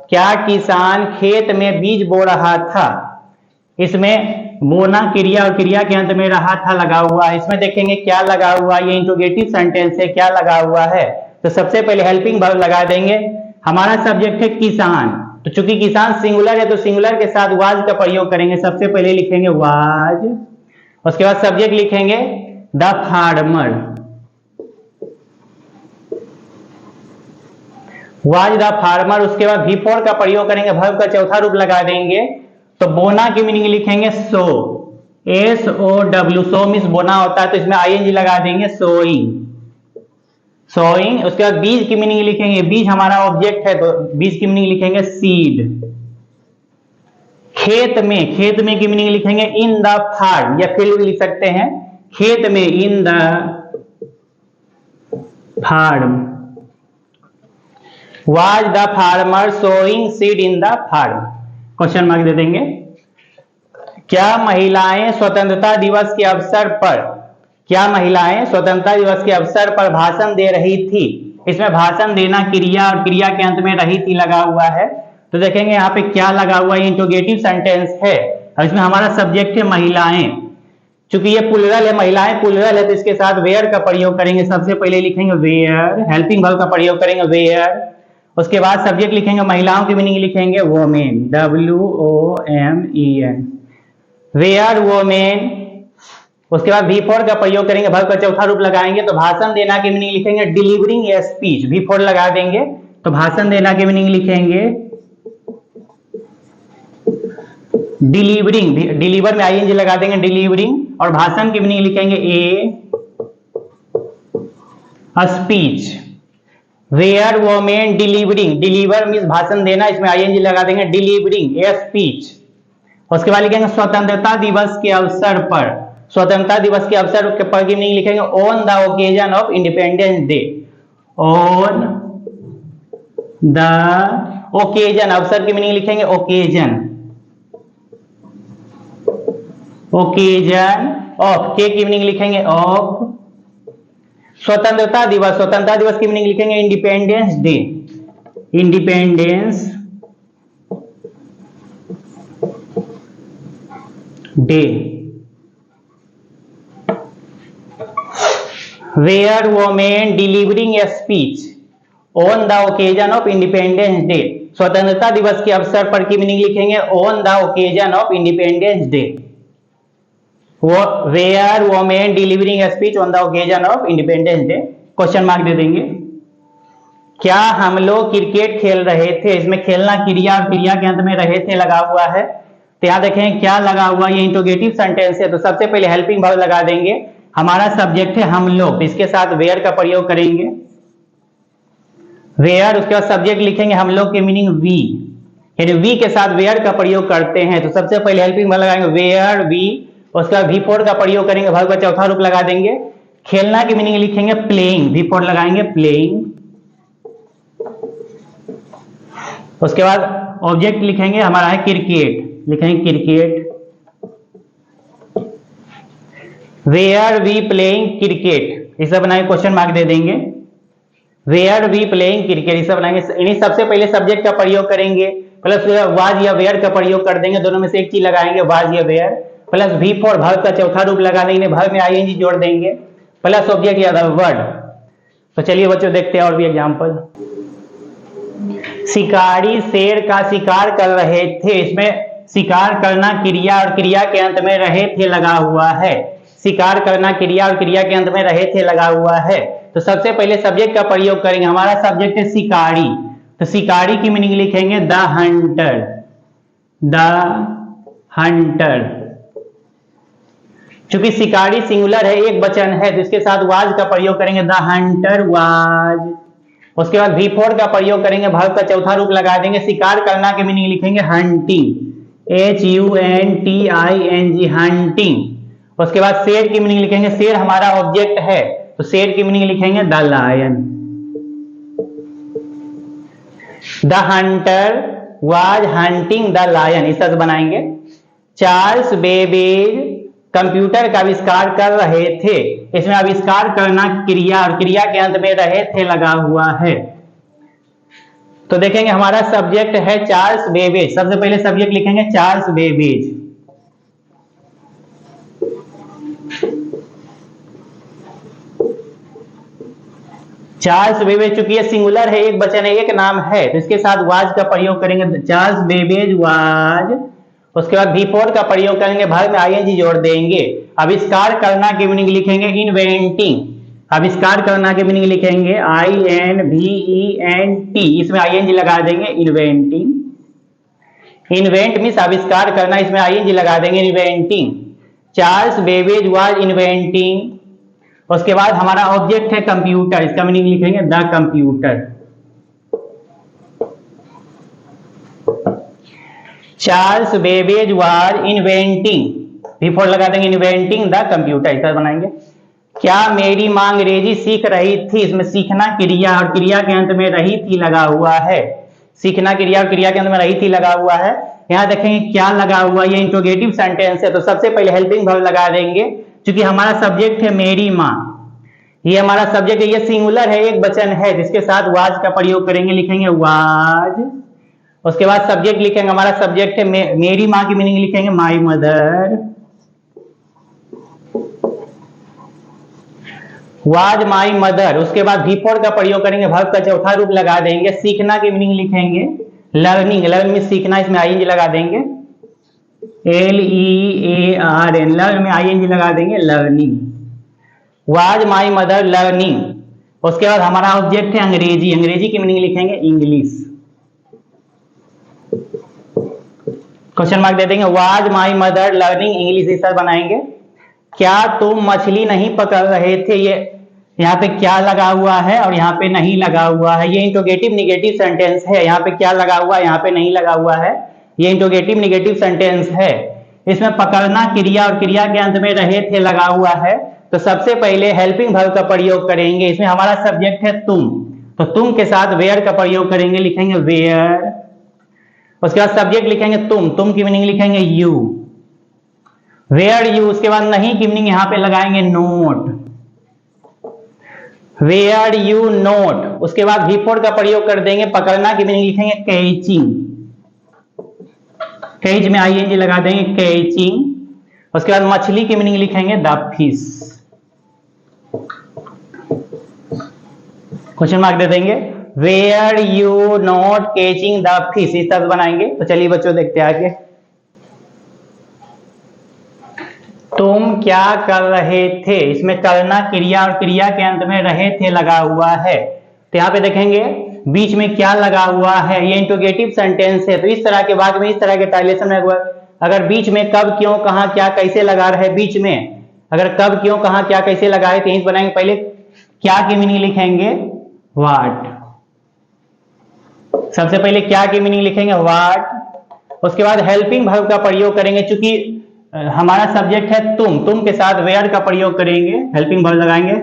क्या किसान खेत में बीज बो रहा था, इसमें बोना क्रिया और क्रिया के अंत में रहा था लगा हुआ है। इसमें देखेंगे क्या लगा हुआ है, ये इंट्रोगेटिव सेंटेंस है, क्या लगा हुआ है। तो सबसे पहले हेल्पिंग वर्ब लगा देंगे, हमारा सब्जेक्ट है किसान, तो चूंकि किसान सिंगुलर है तो सिंगुलर के साथ वाज का प्रयोग करेंगे, सबसे पहले लिखेंगे वाज। उसके बाद सब्जेक्ट लिखेंगे the farmer, was the farmer, उसके बाद V4 का प्रयोग करेंगे, वर्ब का चौथा रूप लगा देंगे, तो बोना की मीनिंग लिखेंगे सो, SOW, सो मीन्स बोना होता है, तो इसमें ING लगा देंगे, सोइंग, सोइंग। उसके बाद बीज की मीनिंग लिखेंगे, बीज हमारा ऑब्जेक्ट है तो बीज की मीनिंग लिखेंगे सीड। खेत में, खेत में की मीनिंग लिखेंगे इन द फार्म, या फील्ड लिख सकते हैं, खेत में, in the farm. Was the farmer sowing seed in the farm, question mark दे देंगे। क्या महिलाएं स्वतंत्रता दिवस के अवसर पर, क्या महिलाएं स्वतंत्रता दिवस के अवसर पर भाषण दे रही थी? इसमें भाषण देना क्रिया और क्रिया के अंत में रही थी लगा हुआ है, तो देखेंगे यहाँ पे क्या लगा हुआ है, इंट्रोगेटिव सेंटेंस है और इसमें हमारा सब्जेक्ट है महिलाएं। चूंकि ये प्लुरल है, महिलाएं प्लुरल है, तो इसके साथ वेयर का प्रयोग करेंगे। सबसे पहले लिखेंगे वेयर, हेल्पिंग वर्ब का प्रयोग करेंगे वेयर। उसके बाद सब्जेक्ट लिखेंगे, महिलाओं की मीनिंग लिखेंगे वोमेन, WOMEN, वेयर वोमेन। उसके बाद V4 का प्रयोग करेंगे, वर्ब का चौथा रूप लगाएंगे, तो भाषण देना की मीनिंग लिखेंगे डिलीवरिंग ए स्पीच, V4 लगा देंगे, तो भाषण देना की मीनिंग लिखेंगे डिलीवरिंग, डिलीवर में ING लगा देंगे डिलीवरिंग, और भाषण की मीनिंग लिखेंगे a speech. Were women delivering, deliver means भाषण देना, इसमें ING लगा देंगे डिलीवरिंग ए स्पीच। उसके बाद लिखेंगे स्वतंत्रता दिवस के अवसर पर, स्वतंत्रता दिवस के अवसर पर की मीनिंग लिखेंगे on the occasion of Independence day, on the occasion, अवसर की मीनिंग लिखेंगे ओकेजन, ओकेजन ऑफ, के की मीनिंग लिखेंगे ऑफ। स्वतंत्रता दिवस, स्वतंत्रता दिवस की मीनिंग लिखेंगे Independence Day, Independence Day. Were women delivering a speech on the occasion of Independence Day, स्वतंत्रता दिवस के अवसर पर की मीनिंग लिखेंगे on the occasion of Independence Day. Were women delivering a speech on the occasion of Independence Day, question mark दे देंगे। क्या हम लोग क्रिकेट खेल रहे थे? इसमें खेलना क्रिया और क्रिया के अंत में रहे थे लगा हुआ है, तो यहाँ देखें क्या लगा हुआ, ये इंट्रोगेटिव सेंटेंस है, तो सबसे पहले हेल्पिंग वर्ब लगा देंगे, हमारा सब्जेक्ट है हम लोग, इसके साथ वेयर का प्रयोग करेंगे वेयर। उसके बाद सब्जेक्ट लिखेंगे हम लोग के मीनिंग वी, यानी वी के साथ वेयर का प्रयोग करते हैं, तो सबसे पहले हेल्पिंग वर्ब लगाएंगे वेयर वी। उसके बाद V4 का प्रयोग करेंगे, वर्ब का चौथा रूप लगा देंगे। खेलना की मीनिंग लिखेंगे प्लेइंग, V4 लगाएंगे प्लेइंग। उसके बाद ऑब्जेक्ट लिखेंगे हमारा है क्रिकेट, लिखेंगे cricket. Were we playing cricket, इसे बनाएंगे, क्वेश्चन मार्क दे देंगे। वेयर वी प्लेइंग क्रिकेट, इसे बनाएंगे, इन्हीं सबसे पहले सब्जेक्ट का प्रयोग करेंगे, प्लस वाज या वेयर का प्रयोग कर देंगे, दोनों में से एक चीज लगाएंगे वाज या वेयर, प्लस V4 वर्ब का चौथा रूप लगा देंगे, वर्ब में ING जोड़ देंगे, प्लस ऑब्जेक्ट या वर्ड। तो चलिए बच्चों देखते हैं और भी एग्जांपल। शिकारी शेर का शिकार कर रहे थे, इसमें शिकार करना क्रिया और क्रिया के अंत में रहे थे लगा हुआ है, शिकार करना क्रिया और क्रिया के अंत में रहे थे लगा हुआ है, तो सबसे पहले सब्जेक्ट का प्रयोग करेंगे, हमारा सब्जेक्ट है शिकारी, तो शिकारी की मीनिंग लिखेंगे द हंटर, द हंटर। चूंकि शिकारी सिंगुलर है, एक वचन है, तो इसके साथ वाज का प्रयोग करेंगे, द हंटर वाज। उसके बाद V4 का प्रयोग करेंगे, वर्ब का चौथा रूप लगा देंगे, शिकार करना की मीनिंग लिखेंगे हंटिंग, HUNTING, हंटिंग। उसके बाद शेर की मीनिंग लिखेंगे, शेर हमारा ऑब्जेक्ट है, तो शेर की मीनिंग लिखेंगे the lion. The hunter was hunting the lion, इस तरह बनाएंगे। चार्ल्स बेबेज कंप्यूटर का आविष्कार कर रहे थे, इसमें आविष्कार करना क्रिया और क्रिया के अंत में रहे थे लगा हुआ है, तो देखेंगे हमारा सब्जेक्ट है चार्ल्स बेबेज, सबसे पहले सब्जेक्ट लिखेंगे चार्ल्स बेबेज। चार्ल्स बेबेज, चूंकि ये सिंगुलर है, एक वचन है, एक नाम है, तो इसके साथ वाज का प्रयोग करेंगे, चार्ल्स बेबेज वाज। उसके बाद V4 का प्रयोग करेंगे, वर्ब में ING जोड़ देंगे। आविष्कार करना की मीनिंग लिखेंगे इन्वेंटिंग, आविष्कार करना के मीनिंग लिखेंगे INVENT, इसमें ING लगा देंगे, इन्वेंटिंग। इन्वेंट मीन्स आविष्कार करना, इसमें ING लगा देंगे, inventing. Charles Babbage was inventing. उसके बाद हमारा ऑब्जेक्ट है कंप्यूटर, इसका मीनिंग लिखेंगे the computer. Charles Babbage was inventing, before लगा देंगे इन्वेंटिंग द कंप्यूटर, इस तरह बनाएंगे। क्या मेरी मां अंग्रेजी सीख रही थी, इसमें सीखना क्रिया और क्रिया के अंत में रही थी लगा हुआ है। सीखना क्रिया और क्रिया के अंत में रही थी लगा हुआ है। यहाँ देखेंगे क्या लगा हुआ, ये इंट्रोगेटिव सेंटेंस है, तो सबसे पहले हेल्पिंग वर्ब लगा देंगे। क्योंकि हमारा सब्जेक्ट है मेरी माँ, ये हमारा सब्जेक्ट है, ये सिंगुलर है, एक वचन है, जिसके साथ वाज का प्रयोग करेंगे, लिखेंगे वाज। उसके बाद सब्जेक्ट लिखेंगे, हमारा सब्जेक्ट है मेरी माँ की मीनिंग लिखेंगे my mother. Was my mother. उसके बाद बिफोर का प्रयोग करेंगे, वर्ब का चौथा रूप लगा देंगे। सीखना की मीनिंग लिखेंगे लर्निंग, लर्न में सीखना, इसमें ING लगा देंगे, LEARN, लर्न में ING लगा देंगे, learning. Was my mother learning. उसके बाद हमारा ऑब्जेक्ट है अंग्रेजी, अंग्रेजी की मीनिंग लिखेंगे इंग्लिश। क्वेश्चन मार्क दे देंगे, was my mother learning English, इस तरह बनाएंगे। क्या तुम मछली नहीं पकड़ रहे थे, ये यहाँ पे क्या लगा हुआ है और यहाँ पे नहीं लगा हुआ है, ये इंट्रोगेटिव निगेटिव सेंटेंस है। यहाँ पे क्या लगा हुआ है, यहाँ पे नहीं लगा हुआ है, ये इंट्रोगेटिव निगेटिव सेंटेंस है। इसमें पकड़ना क्रिया और क्रिया के अंत में रहे थे लगा हुआ है। तो सबसे पहले हेल्पिंग वर्ब का प्रयोग करेंगे, इसमें हमारा सब्जेक्ट है तुम, तो तुम के साथ वेयर का प्रयोग करेंगे, लिखेंगे वेयर। उसके बाद सब्जेक्ट लिखेंगे तुम की मीनिंग लिखेंगे यू, वेयर यू। उसके बाद नहीं की मीनिंग यहाँ पे लगाएंगे नोट, वेयर यू नोट। उसके बाद बिफोर का प्रयोग कर देंगे, पकड़ना की मीनिंग लिखेंगे कैचिंग, कैच में ING लगा देंगे, कैचिंग। उसके बाद मछली की मीनिंग लिखेंगे द फिश। क्वेश्चन मार्क दे देंगे, were you not catching the fish, इस तरह बनाएंगे। तो चलिए बच्चों देखते हैं आगे। तुम क्या कर रहे थे, इसमें करना क्रिया और क्रिया के अंत में रहे थे लगा हुआ है। तो यहाँ पे देखेंगे बीच में क्या लगा हुआ है, ये इंट्रोगेटिव सेंटेंस है। तो इस तरह के भाग में, इस तरह के ट्रांसलेशन में अगर बीच में कब क्यों कहां क्या कैसे लगा रहे, बीच में अगर कब क्यों कहां क्या कैसे लगाए, तो यहीं बनाएंगे। पहले क्या की मीनिंग लिखेंगे व्हाट, सबसे पहले क्या की मीनिंग लिखेंगे व्हाट। उसके बाद हेल्पिंग वर्ब का प्रयोग करेंगे, चूंकि हमारा सब्जेक्ट है तुम के साथ वेयर का प्रयोग करेंगे, हेल्पिंग वर्ब लगाएंगे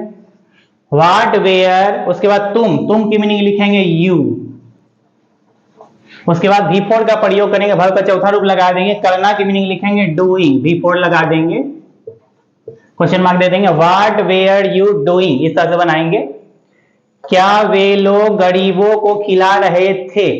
व्हाट वेयर। उसके बाद तुम की मीनिंग लिखेंगे यू। उसके बाद बिफोर का प्रयोग करेंगे, वर्ब का चौथा रूप लगा देंगे, करना की मीनिंग लिखेंगे डूइंग, बिफोर लगा देंगे। क्वेश्चन मार्क दे देंगे, व्हाट वेयर यू डूइंग, इस तरह से बनाएंगे। क्या वे लोग गरीबों को खिला रहे थे,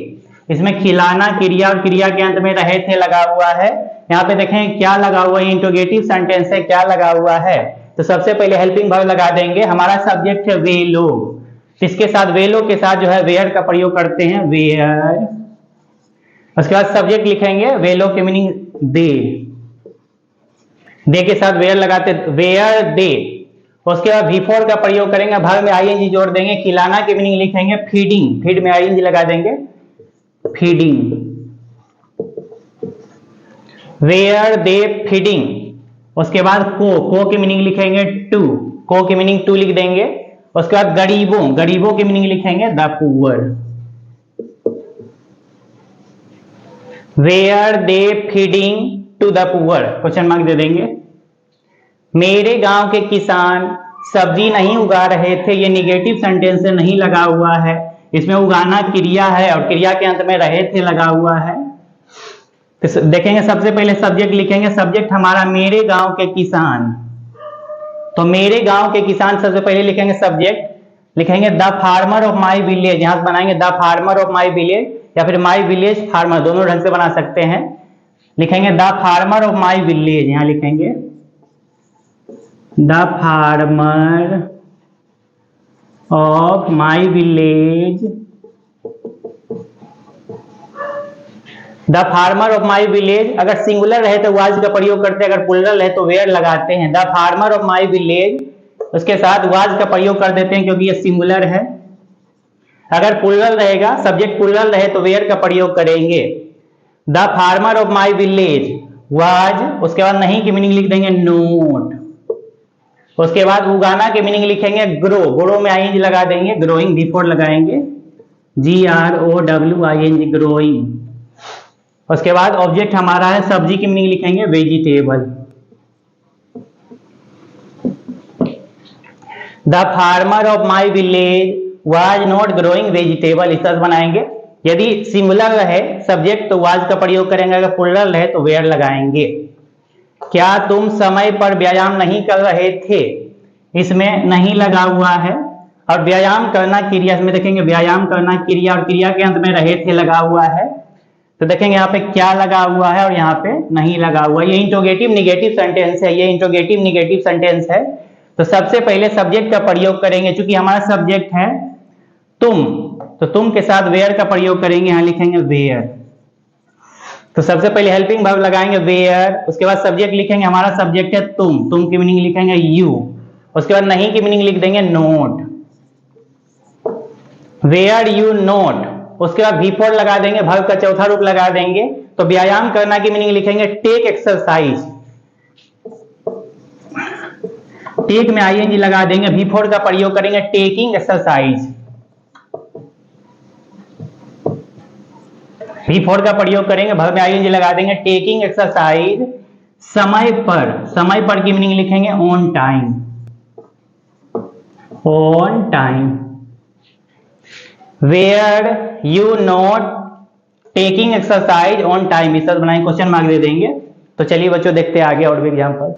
इसमें खिलाना क्रिया और क्रिया के अंत में रहे थे लगा हुआ है। यहाँ पे देखें क्या लगा हुआ है, इंट्रोगेटिव सेंटेंस है, क्या लगा हुआ है। तो सबसे पहले हेल्पिंग वर्ब लगा देंगे, हमारा सब्जेक्ट है वे लोग, इसके साथ वे लोग के साथ जो है वेयर का प्रयोग करते हैं, वेयर। उसके बाद सब्जेक्ट लिखेंगे वे लोग की मीनिंग दे के साथ वेयर लगाते, वेयर दे। उसके बाद बिफोर का प्रयोग करेंगे, वर्ब में ING जोड़ देंगे, खिलाना की मीनिंग लिखेंगे फीडिंग, फीड में ING लगा देंगे, फीडिंग, वेयर दे फीडिंग। उसके बाद को की मीनिंग लिखेंगे टू, को की मीनिंग टू लिख देंगे। उसके बाद गरीबों की मीनिंग लिखेंगे the poor, were they feeding to the poor, question mark दे देंगे। मेरे गांव के किसान सब्जी नहीं उगा रहे थे, ये निगेटिव सेंटेंस से नहीं लगा हुआ है, इसमें उगाना क्रिया है और क्रिया के अंत में रहे थे लगा हुआ है। तो देखेंगे सबसे पहले सब्जेक्ट लिखेंगे, सब्जेक्ट हमारा मेरे गांव के किसान, तो मेरे गांव के किसान सबसे पहले लिखेंगे सब्जेक्ट, लिखेंगे the farmer of my village, यहां से बनाएंगे the farmer of my village या फिर माई विलेज फार्मर, दोनों ढंग से बना सकते हैं। लिखेंगे the farmer of my village, यहां लिखेंगे the farmer of my village, the farmer of my village. अगर सिंगुलर रहे तो वाज का प्रयोग करते हैं, अगर प्लुरल है तो वेयर लगाते हैं। The farmer of my village उसके साथ वाज का प्रयोग कर देते हैं क्योंकि ये सिंगुलर है। अगर प्लूरल रहेगा, सब्जेक्ट प्लूरल रहे तो वेयर का प्रयोग करेंगे। The farmer of my village was, उसके बाद नहीं की मीनिंग लिख देंगे नोट। उसके बाद उगाना के मीनिंग लिखेंगे ग्रो, ग्रो में आईएनजी लगा देंगे, ग्रोइंग बिफोर लगाएंगे, GROWING ग्रोइंग। उसके बाद ऑब्जेक्ट हमारा है सब्जी की मीनिंग लिखेंगे vegetable. The farmer of my village was not growing vegetable, इस तरह बनाएंगे। यदि सिंगुलर रहे सब्जेक्ट तो वाज का प्रयोग करेंगे, अगर प्लूरल रहे तो वेयर लगाएंगे। क्या तुम समय पर व्यायाम नहीं कर रहे थे, इसमें नहीं लगा हुआ है। और व्यायाम करना क्रिया, इसमें देखेंगे व्यायाम करना क्रिया और क्रिया के अंत में रहे थे लगा हुआ है, तो देखेंगे यहाँ पे क्या लगा हुआ है और यहाँ पे नहीं लगा हुआ। ये इंट्रोगेटिव निगेटिव सेंटेंस है, ये इंट्रोगेटिव निगेटिव सेंटेंस है। तो सबसे पहले सब्जेक्ट का प्रयोग करेंगे, चूंकि हमारा सब्जेक्ट है तुम, तो तुम के साथ वेयर का प्रयोग करेंगे, यहाँ लिखेंगे वेयर। तो सबसे पहले हेल्पिंग वर्ब लगाएंगे वेयर, उसके बाद सब्जेक्ट लिखेंगे, हमारा सब्जेक्ट है तुम, तुम की मीनिंग लिखेंगे यू। उसके बाद नहीं की मीनिंग लिख देंगे नोट, वेयर यू नोट। उसके बाद बिफोर लगा देंगे, वर्ब का चौथा रूप लगा देंगे। तो व्यायाम करना की मीनिंग लिखेंगे टेक एक्सरसाइज, टेक में आईएनजी लगा देंगे, बिफोर का प्रयोग करेंगे टेकिंग एक्सरसाइज, बिफोर का प्रयोग करेंगे, वर्ब में आईएनजी लगा देंगे टेकिंग एक्सरसाइज। समय पर, समय पर की मीनिंग लिखेंगे on time, on time. Were you not taking exercise on time, इस तरह बनाएंगे, क्वेश्चन मार्क दे देंगे। तो चलिए बच्चों देखते हैं आगे और भी एग्जाम्पल।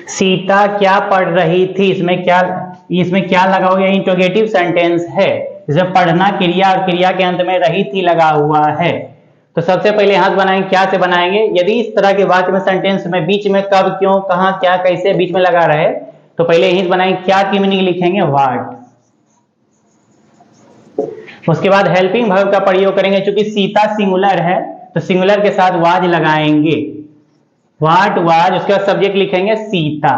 सीता क्या पढ़ रही थी, इसमें क्या लगा हुआ है, इंट्रोगेटिव सेंटेंस है, इसमें पढ़ना क्रिया और क्रिया के अंत में रही थी लगा हुआ है। तो सबसे पहले यहाँ से बनाएंगे, क्या से बनाएंगे। यदि इस तरह के वाक्य में सेंटेंस में बीच में कब क्यों कहां क्या कैसे बीच में लगा रहे, तो पहले यहीं से बनाएंगे, क्या की मीनिंग लिखेंगे व्हाट। उसके बाद हेल्पिंग वर्ब का प्रयोग करेंगे, चूंकि सीता सिंगुलर है तो सिंगुलर के साथ वाज लगाएंगे, व्हाट वाज। उसके बाद सब्जेक्ट लिखेंगे सीता।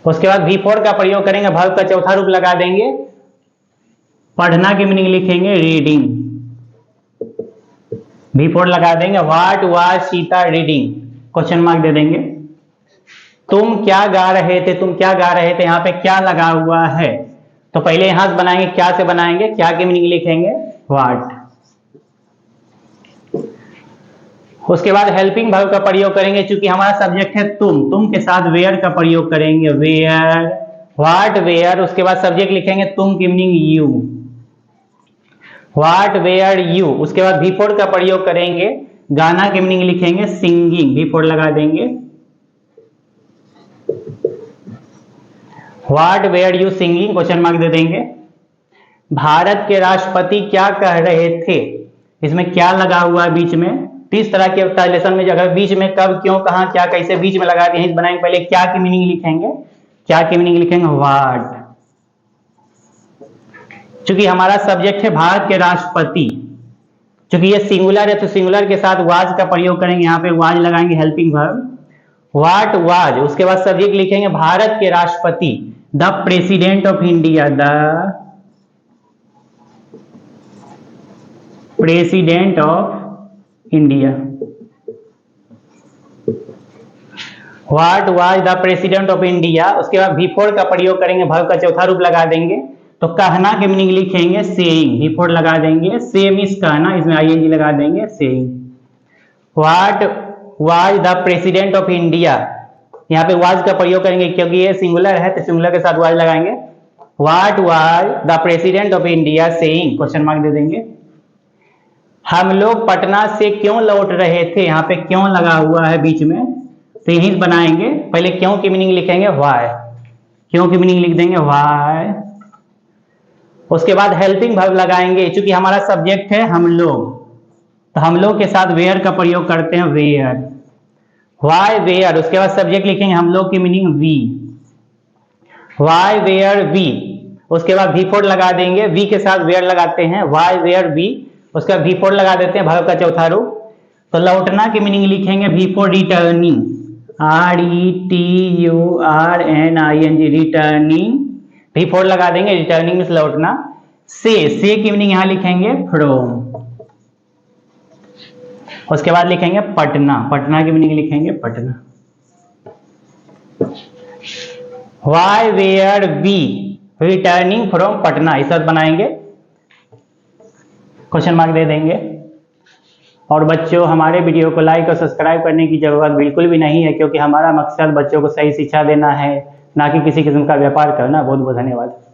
उसके बाद बिफोर का प्रयोग करेंगे, वर्ब का चौथा रूप लगा देंगे, पढ़ना की मीनिंग लिखेंगे रीडिंग, बिफोर लगा देंगे what was Sita reading, question mark दे देंगे। तुम क्या गा रहे थे, तुम क्या गा रहे थे, यहाँ पे क्या लगा हुआ है, तो पहले यहां से बनाएंगे, क्या से बनाएंगे, क्या की मीनिंग लिखेंगे व्हाट। उसके बाद हेल्पिंग वर्ब का प्रयोग करेंगे, चूंकि हमारा सब्जेक्ट है तुम के साथ वेयर का प्रयोग करेंगे, वेयर व्हाट वेयर। उसके बाद सब्जेक्ट लिखेंगे तुम की meaning you, what were you. उसके बाद बिफोर का प्रयोग करेंगे, गाना की मीनिंग लिखेंगे सिंगिंग, बिफोर लगा देंगे, what were you singing, question mark दे देंगे। भारत के राष्ट्रपति क्या कह रहे थे, इसमें क्या लगा हुआ है बीच में। तो इस तरह के ट्रांसलेशन में अगर बीच में कब क्यों कहां क्या कैसे बीच में लगा दिए बनाएंगे, पहले क्या की मीनिंग लिखेंगे, क्या की मीनिंग लिखेंगे व्हाट। चूंकि हमारा सब्जेक्ट है भारत के राष्ट्रपति, चूंकि ये सिंगुलर है तो सिंगुलर के साथ वाज का प्रयोग करेंगे, यहाँ पे वाज लगाएंगे हेल्पिंग वर्ब, व्हाट वाज। उसके बाद सब्जेक्ट लिखेंगे भारत के राष्ट्रपति, the president of India, the president of India, what was the president of India. उसके बाद बिफोर का प्रयोग करेंगे, वर्ब का चौथा रूप लगा देंगे, तो कहना के मीनिंग लिखेंगे सेइंग, बिफोर लगा देंगे, से मींस कहना, इसमें आईएनजी लगा देंगे saying. What was the president of India, यहाँ पे वाज का प्रयोग करेंगे क्योंकि ये सिंगुलर है तो सिंगुलर के साथ वाज लगाएंगे, what was the president of India saying, question mark दे देंगे। हम लोग पटना से क्यों लौट रहे थे, यहाँ पे क्यों लगा हुआ है बीच में, तो यही बनाएंगे, पहले क्यों की मीनिंग लिखेंगे व्हाई, क्यों की मीनिंग लिख देंगे व्हाई। उसके बाद हेल्पिंग वर्ब लगाएंगे, चूंकि हमारा सब्जेक्ट है हम लोग, तो हम लोग के साथ वेयर का प्रयोग करते हैं वेयर, व्हाई वेयर। उसके बाद सब्जेक्ट लिखेंगे हम लोग की meaning we, why were we. उसके बाद बिफोर लगा देंगे, वी के साथ वेयर लगाते हैं, व्हाई वेयर वी। उसके बाद बिफोर लगा देते हैं वर्ब का चौथा रूप, तो लौटना की मीनिंग लिखेंगे before returning, RETURNING, returning, V4 लगा देंगे, रिटर्निंग में लौटना। से की मीनिंग यहां लिखेंगे फ्रॉम, उसके बाद लिखेंगे पटना, पटना की मीनिंग लिखेंगे Patna. Why were we returning from Patna, इस बात बनाएंगे, क्वेश्चन मार्क दे देंगे। और बच्चों हमारे वीडियो को लाइक और सब्सक्राइब करने की जरूरत बिल्कुल भी नहीं है, क्योंकि हमारा मकसद बच्चों को सही शिक्षा देना है, ना कि किसी किस्म का व्यापार करना। बहुत बहुत धन्यवाद।